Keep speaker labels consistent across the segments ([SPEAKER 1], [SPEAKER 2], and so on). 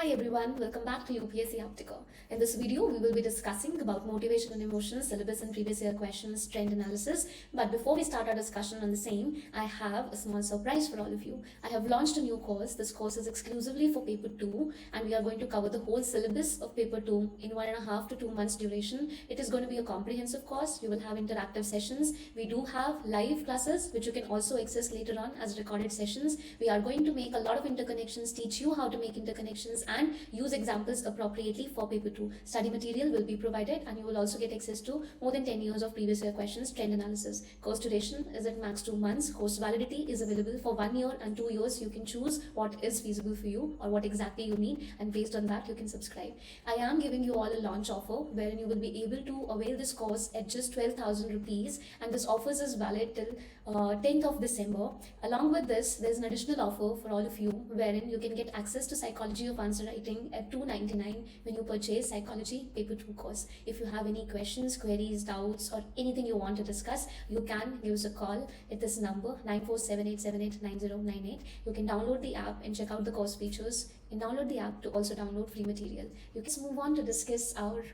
[SPEAKER 1] Hi everyone, welcome back to UPSC Optica. In this video, we will be discussing about motivation and emotion, syllabus and previous year questions, trend analysis. But before we start our discussion on the same, I have a small surprise for all of you. I have launched a new course. This course is exclusively for paper 2 and we are going to cover the whole syllabus of paper 2 in 1.5 to 2 months duration. It is going to be a comprehensive course. We will have interactive sessions. We do have live classes which you can also access later on as recorded sessions. We are going to make a lot of interconnections, teach you how to make interconnections and use examples appropriately for paper 2. Study material will be provided and you will also get access to more than 10 years of previous year questions, trend analysis. Course duration is at max 2 months. Course validity is available for 1 year and 2 years. You can choose what is feasible for you or what exactly you need, and based on that you can subscribe. I am giving you all a launch offer wherein you will be able to avail this course at just 12,000 rupees, and this offer is valid till 10th of December. Along with this, there's an additional offer for all of you wherein you can get access to psychology of answer writing at 299 when you purchase psychology paper 2 course. If you have any questions, queries, doubts or anything you want to discuss, you can give us a call at this number 9478789098. You can download the app and check out the course features, and download the app to also download free material. You can move on to discuss our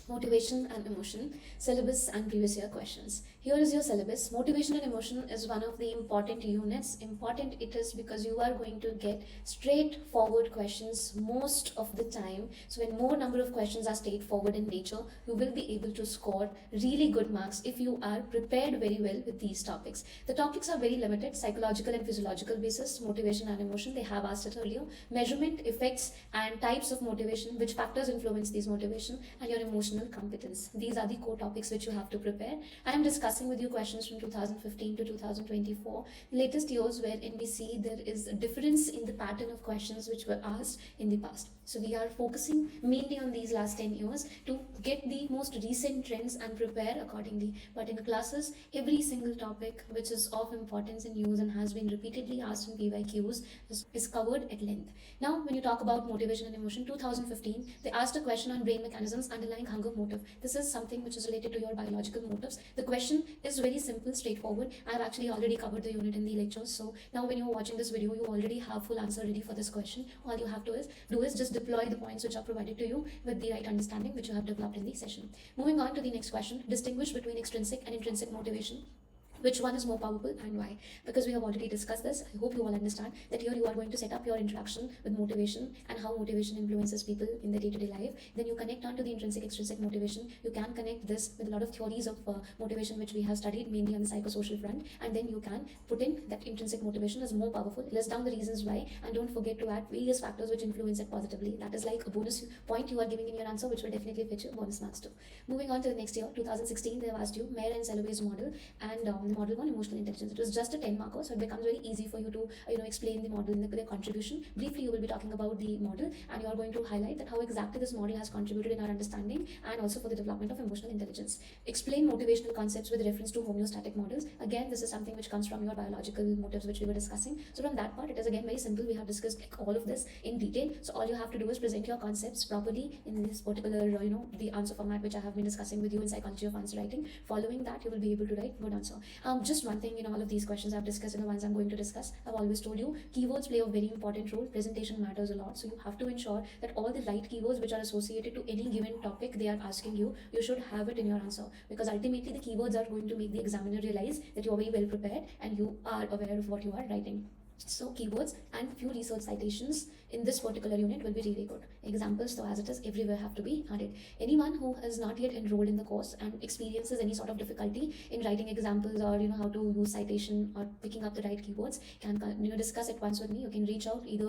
[SPEAKER 1] motivation and emotion, syllabus and previous year questions. Here is your syllabus. Motivation and emotion is one of the important units. Important it is because you are going to get straightforward questions most of the time. So when more number of questions are straightforward in nature, you will be able to score really good marks if you are prepared very well with these topics. The topics are very limited: psychological and physiological basis, motivation and emotion. They have asked it earlier. Measurement, effects and types of motivation, which factors influence these motivation, and your emotional competence. These are the core topics which you have to prepare. I am discussing with you questions from 2015 to 2024, latest years wherein we see there is a difference in the pattern of questions which were asked in the past. So we are focusing mainly on these last 10 years to get the most recent trends and prepare accordingly. But in classes, every single topic which is of importance in use and has been repeatedly asked in PYQs is covered at length. Now, when you talk about motivation and emotion, 2015, they asked a question on brain mechanisms underlying hunger motive. This is something which is related to your biological motives. The question is very simple, straightforward. I have actually already covered the unit in the lectures. So now when you're watching this video, you already have full answer ready for this question. All you have to do is just deploy the points which are provided to you with the right understanding which you have developed in the session. Moving on to the next question, distinguish between extrinsic and intrinsic motivation. Which one is more powerful and why? Because we have already discussed this. I hope you all understand that here you are going to set up your interaction with motivation and how motivation influences people in their day-to-day life. Then you connect on to the intrinsic extrinsic motivation. You can connect this with a lot of theories of motivation which we have studied mainly on the psychosocial front, and then you can put in that intrinsic motivation is more powerful. List down the reasons why and don't forget to add various factors which influence it positively. That is like a bonus point you are giving in your answer which will definitely fetch you bonus marks too. Moving on to the next year, 2016, they have asked you Mayer and Salovey's model and model 1, emotional intelligence. It was just a 10 marker, so it becomes very easy for you to explain the model in their contribution. Briefly, you will be talking about the model and you are going to highlight that how exactly this model has contributed in our understanding and also for the development of emotional intelligence. Explain motivational concepts with reference to homeostatic models. Again, this is something which comes from your biological motives which we were discussing. So from that part, it is again very simple. We have discussed like all of this in detail. So all you have to do is present your concepts properly in this particular the answer format which I have been discussing with you in psychology of answer writing. Following that, you will be able to write good answer. Just one thing in all of these questions I've discussed and the ones I'm going to discuss, I've always told you keywords play a very important role. Presentation matters a lot, so you have to ensure that all the right keywords which are associated to any given topic they are asking you, you should have it in your answer, because ultimately the keywords are going to make the examiner realize that you are very well prepared and you are aware of what you are writing. So keywords and few research citations in this particular unit will be really good. Examples, though, as it is everywhere, have to be added. Anyone who has not yet enrolled in the course and experiences any sort of difficulty in writing examples or how to use citation or picking up the right keywords can discuss it once with me. You can reach out either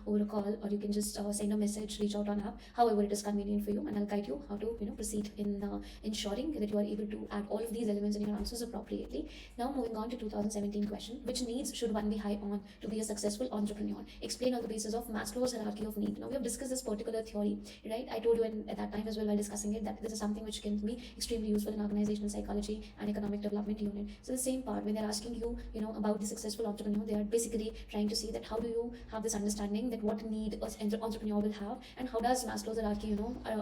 [SPEAKER 1] over a call, or you can just send a message, reach out on app, however it is convenient for you, and I'll guide you how to proceed in ensuring that you are able to add all of these elements in your answers appropriately. Now moving on to 2017 question, which needs should one be high on to be a successful entrepreneur? Explain on the basis of Maslow's hierarchy of need. Now we have discussed this particular theory, right? I told you at that time as well while discussing it that this is something which can be extremely useful in organizational psychology and economic development unit. So the same part, when they're asking you about the successful entrepreneur, they are basically trying to see that how do you have this understanding that what need an entrepreneur will have, and how does Maslow's hierarchy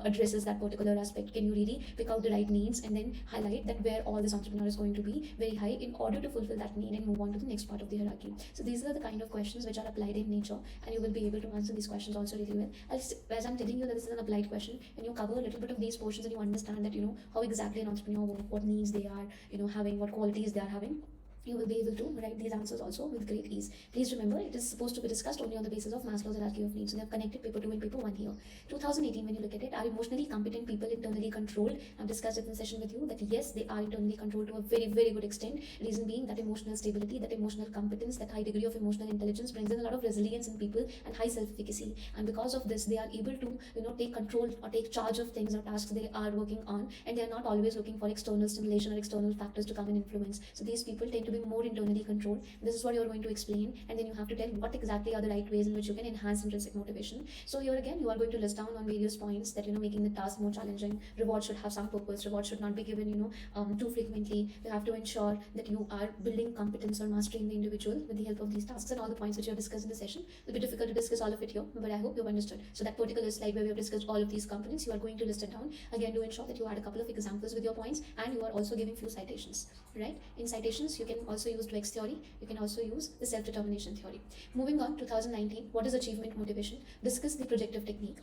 [SPEAKER 1] addresses that particular aspect. Can you really pick out the right needs and then highlight that where all this entrepreneur is going to be very high in order to fulfill that need and move on to the next part of the hierarchy. So these are the kind of questions which are applied in nature, and you will be able to answer these questions also really well. As I'm telling you that this is an applied question, and you cover a little bit of these portions and you understand that, how exactly an entrepreneur works, what needs they are, having, what qualities they are having, you will be able to write these answers also with great ease. Please remember, it is supposed to be discussed only on the basis of Maslow's hierarchy of needs. So they have connected paper 2 and paper 1 here. 2018, when you look at it, are emotionally competent people internally controlled? I've discussed it in session with you that yes, they are internally controlled to a very, very good extent. Reason being that emotional stability, that emotional competence, that high degree of emotional intelligence brings in a lot of resilience in people and high self-efficacy. And because of this, they are able to, take control or take charge of things or tasks they are working on, and they are not always looking for external stimulation or external factors to come and influence. So these people tend to be more internally controlled. This is what you're going to explain, and then you have to tell what exactly are the right ways in which you can enhance intrinsic motivation. So here again, you are going to list down on various points that, making the task more challenging. Reward should have some purpose. Reward should not be given, too frequently. You have to ensure that you are building competence or mastery in the individual with the help of these tasks, and all the points which you have discussed in the session. It'll be difficult to discuss all of it here, but I hope you've understood. So that particular slide where we have discussed all of these components, you are going to list it down. Again, to ensure that you add a couple of examples with your points, and you are also giving few citations, right? In citations, you can also use Dweck's theory. You can also use the self-determination theory. Moving on, 2019, what is achievement motivation? Discuss the projective technique.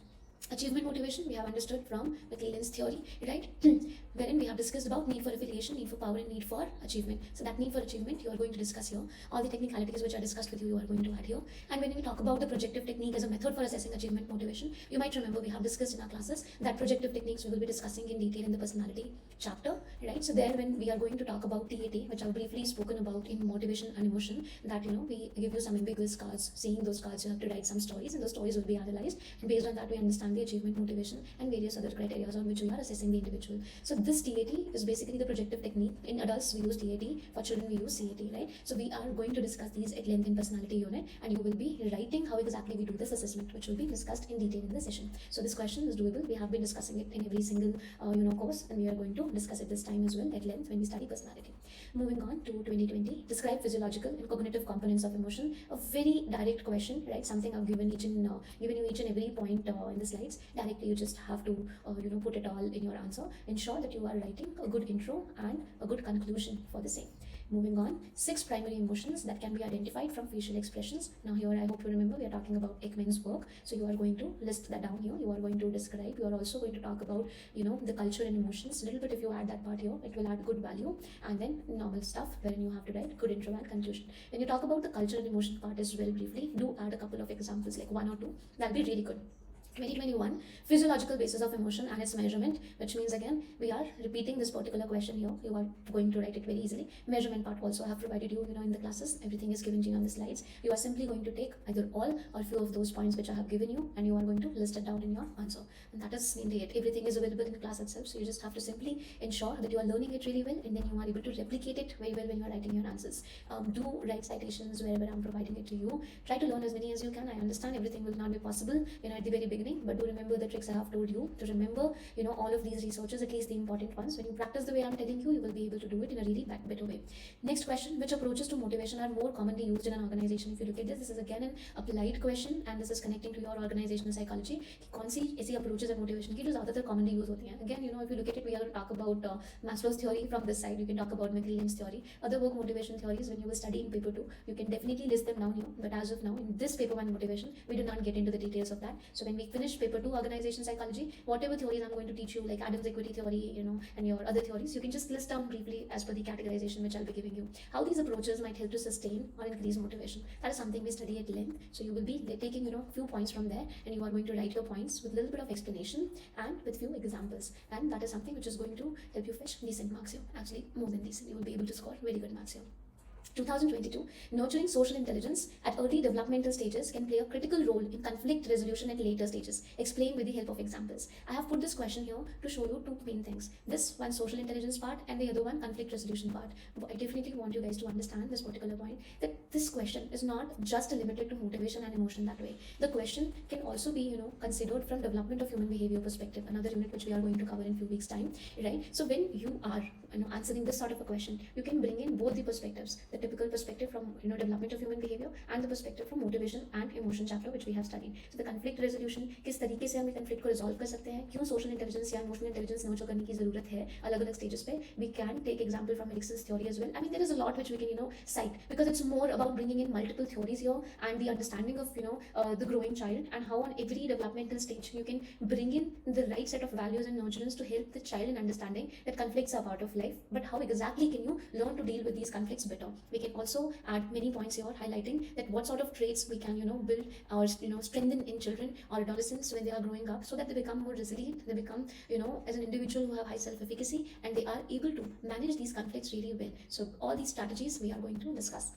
[SPEAKER 1] Achievement motivation we have understood from McClelland's theory, right? Wherein we have discussed about need for affiliation, need for power, and need for achievement. So that need for achievement you are going to discuss here. All the technicalities which are discussed with you, you are going to add here. And when we talk about the projective technique as a method for assessing achievement motivation, you might remember we have discussed in our classes that projective techniques we will be discussing in detail in the personality chapter, right? So there, when we are going to talk about TAT, which I've briefly spoken about in motivation and emotion, that we give you some ambiguous cards. Seeing those cards, you have to write some stories, and those stories will be analyzed, and based on that we understand the achievement motivation and various other criteria on which we are assessing the individual. So this TAT is basically the projective technique. In adults we use TAT, for children we use CAT, right? So we are going to discuss these at length in personality unit, and you will be writing how exactly we do this assessment, which will be discussed in detail in the session. So this question is doable. We have been discussing it in every single course, and we are going to discuss it this time as well at length when we study personality. Moving on to 2020, describe physiological and cognitive components of emotion. A very direct question, right? Something I've given you each and every point in the slides. Directly, you just have to put it all in your answer. Ensure that you are writing a good intro and a good conclusion for the same. Moving on, 6 primary emotions that can be identified from facial expressions. Now here I hope you remember we are talking about Ekman's work. So you are going to list that down here. You are going to describe. You are also going to talk about the culture and emotions. A little bit if you add that part here, it will add good value. And then normal stuff wherein you have to write good intro and conclusion. When you talk about the culture and emotion part as well briefly, do add a couple of examples like 1 or 2. That'll be really good. 2021, physiological basis of emotion and its measurement, which means again we are repeating this particular question here. You are going to write it very easily. Measurement part also I have provided you in the classes. Everything is given to you on the slides. You are simply going to take either all or few of those points which I have given you, and you are going to list it down in your answer. And that is mainly it. Everything is available in the class itself, so you just have to simply ensure that you are learning it really well, and then you are able to replicate it very well when you are writing your answers. Do write citations wherever I'm providing it to you. Try to learn as many as you can. I understand everything will not be possible at the very beginning, but do remember the tricks I have told you, to remember all of these resources, at least the important ones. When you practice the way I'm telling you, you will be able to do it in a really better way. Next question, which approaches to motivation are more commonly used in an organization? If you look at this is again an applied question, and this is connecting to your organizational psychology. कौन सी ऐसी approaches and motivation की जो ज़्यादातर commonly use होती हैं? Again, if you look at it, we are going to talk about Maslow's theory from this side. You can talk about McClelland's theory. Other work motivation theories, when you will study in paper 2, you can definitely list them down here. But as of now, in this paper 1 motivation, we do not get into the details of that. So when we finish paper 2 organization psychology, whatever theories I'm going to teach you, like Adam's equity theory, and your other theories, you can just list down briefly as per the categorization which I'll be giving you. How these approaches might help to sustain or increase motivation. That is something we study at length. So you will be taking few points from there, and you are going to write your points with a little bit of explanation and with few examples. And that is something which is going to help you fetch decent marks here. Actually, more than decent. You will be able to score very good marks here. 2022, nurturing social intelligence at early developmental stages can play a critical role in conflict resolution at later stages. Explain with the help of examples. I have put this question here to show you 2 main things. This one, social intelligence part, and the other one, conflict resolution part. But I definitely want you guys to understand this particular point, that this question is not just limited to motivation and emotion that way. The question can also be, considered from development of human behavior perspective, another unit which we are going to cover in few weeks time, right? So when you are answering this sort of a question, you can bring in both the perspectives, the typical perspective from development of human behavior and the perspective from motivation and emotion chapter which we have studied. So the conflict resolution, किस तरीके से हम conflict को resolve कर सकते हैं, क्यों social intelligence या emotional intelligence nurture करने की ज़रूरत है अलग-अलग stages पे. We can take example from Erickson's theory as well. I mean, there is a lot which we can cite, because it's more about bringing in multiple theories here and the understanding of the growing child, and how on every developmental stage you can bring in the right set of values and nurturance to help the child in understanding that conflicts are part of life, but how exactly can you learn to deal with these conflicts better. We can also add many points here highlighting that what sort of traits we can build or strengthen in children or adolescents when they are growing up, so that they become more resilient, they become as an individual who have high self-efficacy, and they are able to manage these conflicts really well. So all these strategies we are going to discuss.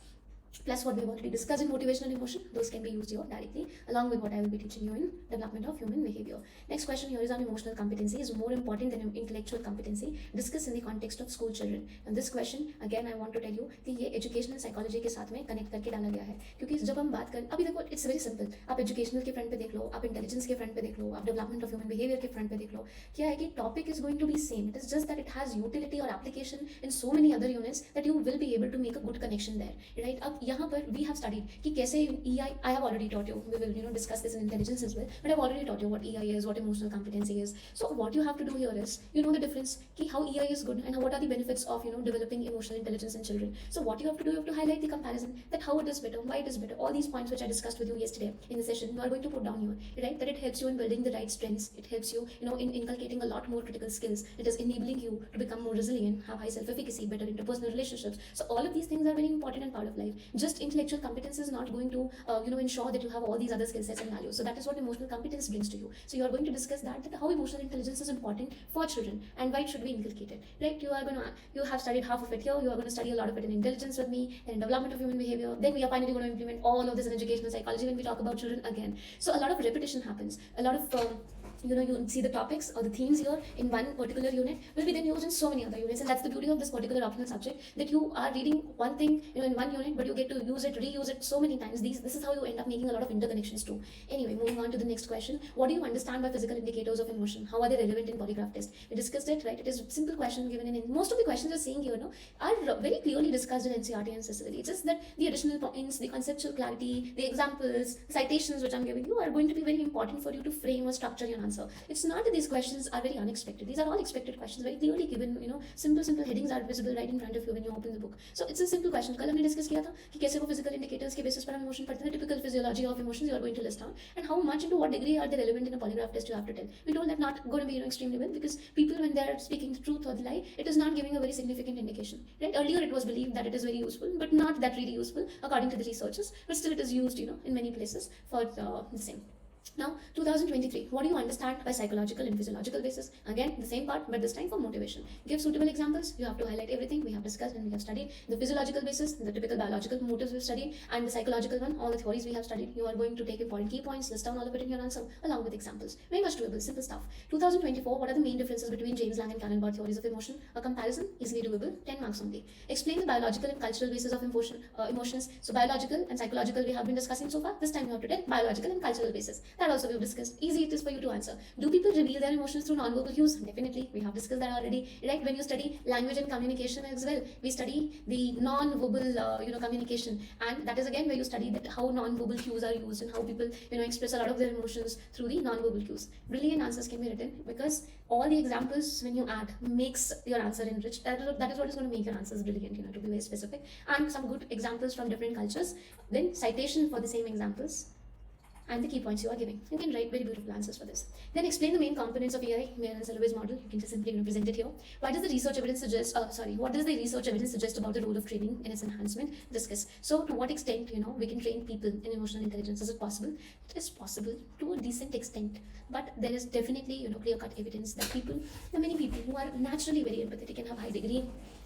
[SPEAKER 1] Plus what we've already discussed in motivation and emotion, those can be used here directly along with what I will be teaching you in development of human behavior. Next question here is on emotional competency is more important than intellectual competency, discussed in the context of school children. And this question again I want to tell you कि ये educational psychology के साथ में connect करके डाला गया है, क्योंकि जब हम बात करें अभी देखो it's very simple, आप educational के front पे देख लो, आप intelligence के front पे देख लो, आप development of human behavior के front पे देख लो, क्या है कि topic is going to be same, it is just that it has utility or application in so many other units that you will be able to make a good connection there, right? अब यहाँ पर we have studied कि कैसे EI, I have already taught you, we will discuss this in intelligence as well, but I've already taught you what EI is, what emotional competency is. So what you have to do here is the difference कि how EI is good and what are the benefits of developing emotional intelligence in children. So what you have to do, you have to highlight the comparison, that how it is better, why it is better, all these points which I discussed with you yesterday in the session, you are going to put down here, right? That it helps you in building the right strengths, it helps you in inculcating a lot more critical skills, it is enabling you to become more resilient, have high self-efficacy, better interpersonal relationships. So all of these things are very important and part of life. Just intellectual competence is not going to ensure that you have all these other skill sets and values. So that is what emotional competence brings to you. So you are going to discuss that how emotional intelligence is important for children and why it should be inculcated, right? You have studied half of it here, you are going to study a lot of it in intelligence with me, and in development of human behavior, then we are finally going to implement all of this in educational psychology when we talk about children again. So a lot of repetition happens, a lot of you see the topics or the themes here in one particular unit will be then used in so many other units, and that's the beauty of this particular optional subject, that you are reading one thing in one unit, but you get to use it, reuse it so many times. This is how you end up making a lot of interconnections too. Anyway, moving on to the next question, what do you understand by physical indicators of emotion? How are they relevant in polygraph test? We discussed it, right? It is a simple question given in most of the questions you're seeing here are very clearly discussed in NCERT and CCSL. It's just that the additional points, the conceptual clarity, the examples, citations which I'm giving you are going to be very important for you to frame or structure your answer. It's not that these questions are very unexpected. These are all expected questions, very clearly given. Simple headings are visible right in front of you when you open the book. So it's a simple question. कल हमने discuss किया था कि कैसे वो physical indicators के basis पर हम emotion पढ़ते हैं, typical physiology of emotions you are going to list down, and how much and to what degree are they relevant in a polygraph test you have to tell. We told that not going to be extremely well, because people when they are speaking the truth or the lie, it is not giving a very significant indication. Right? Earlier it was believed that it is very useful, but not that really useful according to the researchers. But still it is used in many places for the same. Now, 2023, what do you understand by psychological and physiological basis? Again, the same part, but this time for motivation. Give suitable examples. You have to highlight everything we have discussed and we have studied. The physiological basis, the typical biological motives we've studied, and the psychological one, all the theories we have studied. You are going to take important key points, list down all of it in your answer, along with examples. Very much doable, simple stuff. 2024, what are the main differences between James Lange and Cannon-Bard theories of emotion? A comparison, easily doable, 10 marks only. Explain the biological and cultural basis of emotions. So biological and psychological we have been discussing so far. This time you have to tell biological and cultural basis. That also we've discussed. Easy it is for you to answer. Do people reveal their emotions through non-verbal cues? Definitely. We have discussed that already. Right? When you study language and communication as well, we study the non-verbal communication, and that is again where you study that how non-verbal cues are used and how people express a lot of their emotions through the non-verbal cues. Brilliant answers can be written because all the examples when you add makes your answer enriched. That is what is going to make your answers brilliant, to be very specific. And some good examples from different cultures. Then citation for the same examples, and the key points you are giving. You can write very beautiful answers for this. Then explain the main components of EI, Mayer-Salovey's model. You can just simply present it here. What does the research evidence suggest about the role of training in its enhancement? Discuss. So to what extent, we can train people in emotional intelligence? Is it possible? It is possible to a decent extent, but there is definitely, clear-cut evidence that many people who are naturally very empathetic and have high degree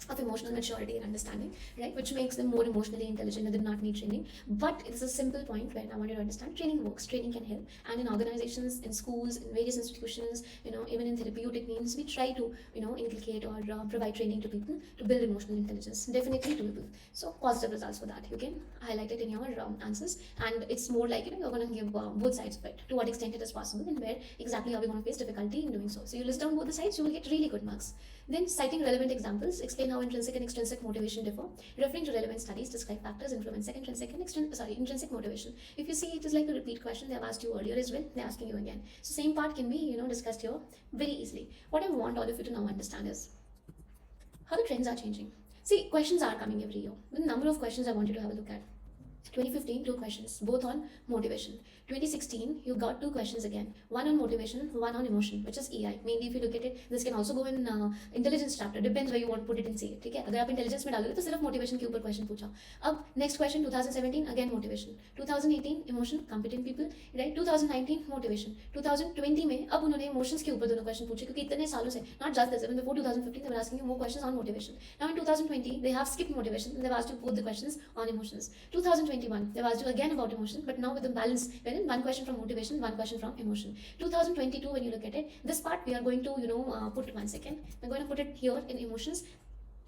[SPEAKER 1] of emotional maturity and understanding, right, which makes them more emotionally intelligent and they do not need training. But it's a simple point where I want you to understand training works. books, training can help. And in organizations, in schools, in various institutions, even in therapeutic means, we try to, inculcate or provide training to people to build emotional intelligence. Definitely doable. So positive results for that. You can highlight it in your answers, and it's more like, you're going to give both sides of it, to what extent it is possible and where exactly are we going to face difficulty in doing so. So you list down both the sides, you will get really good marks. Then citing relevant examples, explain how intrinsic and extrinsic motivation differ. Referring to relevant studies, describe factors influencing intrinsic and intrinsic motivation. If you see, it is like a repeat question. They have asked you earlier as well. They're asking you again. So same part can be, discussed here very easily. What I want all of you to now understand is how the trends are changing. See, questions are coming every year. The number of questions I want you to have a look at. 2015, 2 questions, both on motivation. 2016, you got 2 questions again, one on motivation, one on emotion, which is EI. Mainly, if you look at it, this can also go in intelligence chapter. Depends where you want to put it in CA. Okay? अगर आप intelligence में डालोगे तो सिर्फ motivation के ऊपर question पूछा. अब next question 2017 again motivation. 2018 emotion, competent people, right? 2019 motivation. 2020 में अब उन्होंने emotions के ऊपर दोनों question पूछे क्योंकि इतने सालों से, not just this, even before 2015 they were asking you more questions on motivation. Now in 2020 they have skipped motivation and they've asked you both the questions on emotions. 2021 they've asked you again about emotion, but now with the balance wherein one question from motivation, one question from emotion. 2022 when you look at it, this part we are going to put 1 second. We're going to put it here in emotions.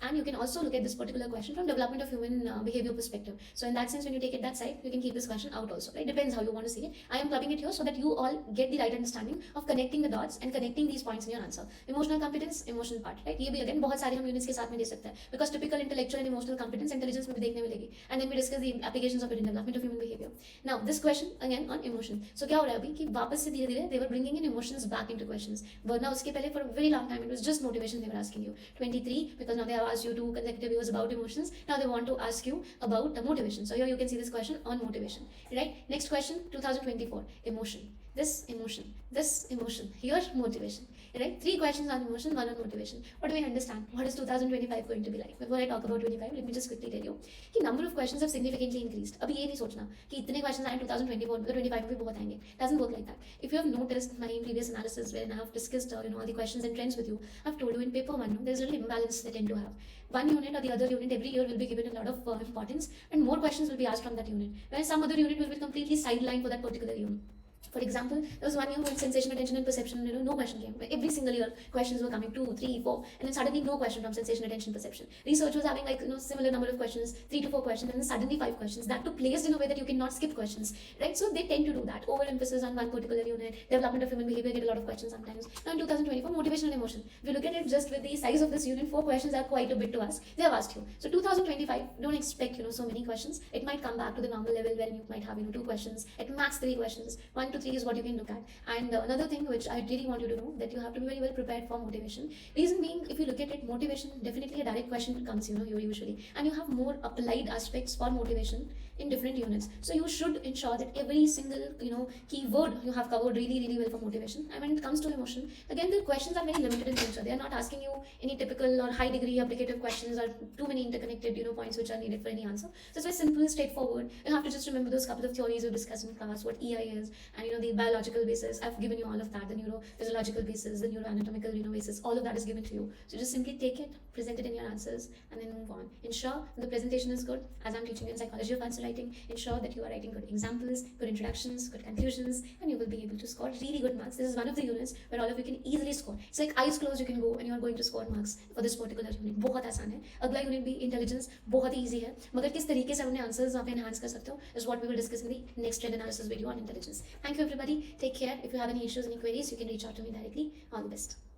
[SPEAKER 1] And you can also look at this particular question from development of human behavior perspective. So in that sense, when you take it that side, you can keep this question out also, right? Depends how you want to see it. I am clubbing it here so that you all get the right understanding of connecting the dots and connecting these points in your answer. Emotional competence, emotional part, right? ये भी again बहुत सारे हम units के साथ में दे सकते हैं, because typical intellectual and emotional competence intelligence में भी देखने मिलेगी. And then we discuss the applications of it in development of human behavior. Now this question again on emotion. So क्या हो रहा है अभी कि वापस से धीरे-धीरे they were bringing in emotions back into questions. वरना उसके पहले for a very long time it was just motivation they were asking you. 23 because now they have asked you to consecutive years about emotions. Now they want to ask you about the motivation. So here you can see this question on motivation, right? Next question, 2024, emotion. This emotion, this emotion, here motivation, right? 3 questions on emotion, 1 on motivation. What do we understand? What is 2025 going to be like? Before I talk about 25, let me just quickly tell you कि number of questions have significantly increased. अभी ये नहीं सोचना कि इतने questions आए 2024 में तो 25 में भी बहुत आएंगे. Doesn't work like that. If you have noticed my previous analysis where I have discussed all the questions and trends with you, I've told you in paper 1, there's a little imbalance they tend to have. One unit or the other unit every year will be given a lot of importance, and more questions will be asked from that unit, whereas some other unit will be completely sidelined for that particular unit. For example, there was 1 year when sensation, attention, and perception, no question came. Every single year, questions were coming 2, 3, 4, and then suddenly no question from sensation, attention, perception. Research was having similar number of questions, 3 to 4 questions, and then suddenly 5 questions. That too placed in a way that you cannot skip questions, right? So they tend to do that. Overemphasis on one particular unit, development of human behavior, get a lot of questions sometimes. Now in 2024, motivation and emotion. If you look at it just with the size of this unit, 4 questions are quite a bit to us. They have asked you. So 2025, don't expect so many questions. It might come back to the normal level where you might have 2 questions, at max 3 questions. 1 to 3 is what you can look at. And another thing which I really want you to know, that you have to be very well prepared for motivation. Reason being, if you look at it, motivation, definitely a direct question comes here usually, and you have more applied aspects for motivation in different units. So you should ensure that every single keyword you have covered really well for motivation. And when it comes to emotion, again the questions are very limited in nature. They are not asking you any typical or high degree applicative questions or too many interconnected points which are needed for any answer. So it's very simple, straightforward. You have to just remember those couple of theories we discussed in class, what EI is, and the biological basis. I've given you all of that, the neurophysiological basis, the neuroanatomical basis, all of that is given to you. So just simply take it, present it in your answers, and then move on. Ensure the presentation is good. As I'm teaching you in psychology of answer writing, ensure that you are writing good examples, good introductions, good conclusions, and you will be able to score really good marks. This is one of the units where all of you can easily score. It's like eyes closed you can go and you are going to score marks for this particular unit. बहुत आसान है. अगला unit भी intelligence बहुत ही easy है. मगर किस तरीके से अपने answers आप enhance कर सकते हो is what we will discuss in the next trend analysis video on intelligence. Thank you everybody. Take care. If you have any issues, any queries, you can reach out to me directly. All the best.